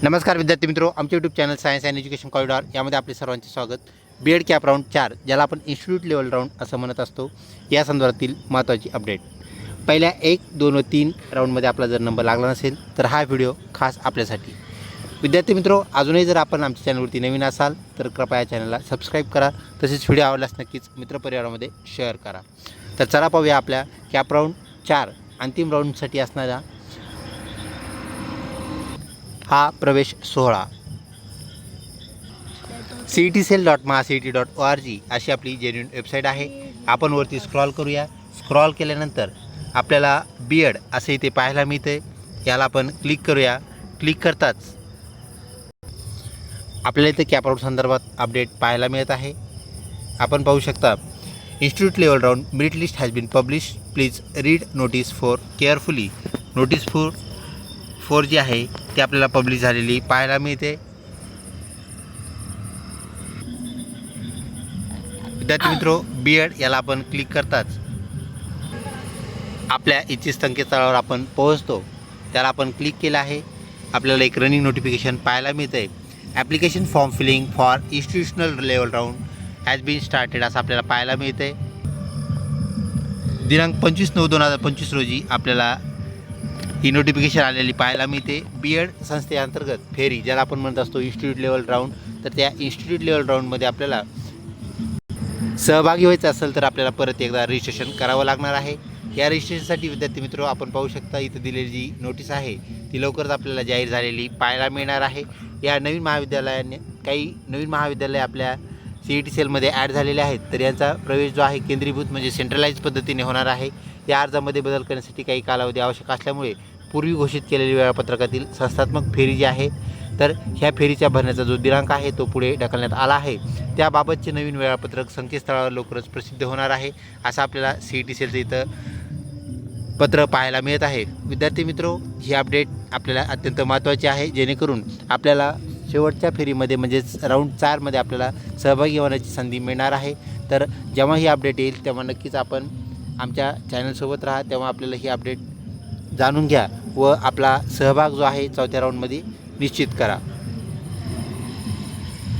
नमस्कार विद्यार्थी मित्रों, आमचे YouTube channel science and education corridor यामध्ये आपले सर्वांचे स्वागत। बीएड कॅप राऊंड 4 ज्याला आपण इन्स्टिट्यूट लेवल राऊंड असं म्हणत असतो, या संदर्भातील महत्त्वाची अपडेट। पहिल्या 1, 2 व 3 राऊंडमध्ये आपला जर नंबर लागला नसेल तर हा व्हिडिओ खास आपल्यासाठी। विद्यार्थी मित्रों, अजूनही जर आपण आमच्या चॅनलवरती नवीन असाल तर कृपया चॅनलला सबस्क्राईब करा, तसेच व्हिडिओ आवडल्यास नक्कीच मित्रपरिवारामध्ये शेअर करा। तर चला पाहूया आपल्या कॅप राऊंड 4 अंतिम राऊंडसाठी असणारा हा प्रवेश सोहळा। cetcell.mahacet.org अशी आपली जेन्युइन वेबसाईट आहे। आपण वरती स्क्रॉल करूया। स्क्रॉल केल्यानंतर आपल्याला बीएड असे इथे पाहायला मिळते, याला आपण क्लिक करूया। क्लिक करताच आपल्याला इथे कॅप राऊंड संदर्भात अपडेट पाहायला मिळत आहे। आपण पाहू शकता, institute level round merit list has been publish, please read notice for carefully. Notice फोर जी आहे ती आपल्याला पब्लिश झालेली पाहायला मिळते। विद्यार्थी मित्रों, बीएड याला आपण क्लिक करताच आपल्या इच्छित संकेतस्थळावर आपण पोहोचतो। त्याला आपण क्लिक केलं आहे, आपल्याला एक रनिंग नोटिफिकेशन पाहायला मिळते। Application form filling for institutional level round has been started असं आपल्याला पाहायला मिळते। दिनांक 25/9/2025 रोजी आपल्याला ही नोटिफिकेशन आलेली पाहायला मिळते। बीएड संस्थेअंतर्गत फेरी ज्याला आपण म्हणत असतो इन्स्टिट्यूट लेवल राऊंड, तर त्या इन्स्टिट्यूट लेवल राऊंडमध्ये आपल्याला सहभागी व्हायचं असेल तर आपल्याला परत एकदा रजिस्ट्रेशन करावं लागणार आहे। या रजिस्ट्रेशनसाठी विद्यार्थी मित्रो आपण पाहू शकता, इथं दिलेली जी नोटीस आहे ती लवकरच आपल्याला जाहीर झालेली पाहायला मिळणार आहे। या नवीन महाविद्यालयाने काही नवीन महाविद्यालय आपल्या cetcellमध्ये ॲड झालेले आहेत, तर यांचा प्रवेश जो आहे केंद्रीभूत म्हणजे सेंट्रलाइज पद्धतीने होणार आहे। या अर्जामध्ये बदल करण्यासाठी काही कालावधी आवश्यक असल्यामुळे पूर्वी घोषित केलेल्या वेळापत्रकातील संस्थात्मक फेरी जी आहे, तर ह्या फेरीच्या भरण्याचा जो दिनांक आहे तो पुढे ढकलण्यात आला आहे। त्याबाबतचे नवीन वेळापत्रक संकेतस्थळावर लवकरच प्रसिद्ध होणार आहे असं आपल्याला cetcellचं इथं पत्र पाहायला मिळत आहे। विद्यार्थी मित्रों, ही अपडेट आपल्याला अत्यंत महत्त्वाची आहे, जेणेकरून आपल्याला शेवटच्या फेरीमध्ये म्हणजेच राऊंड 4 मध्ये आपल्याला सहभागी होण्याची संधी मिळणार आहे। तर जेव्हा ही अपडेट येईल तेव्हा नक्कीच आपण आमच्या चॅनलसोबत राहा, तेव्हा आपल्याला ही अपडेट जाणून घ्या व आपला सहभाग जो आहे 4थ्या राऊंडमध्ये निश्चित करा।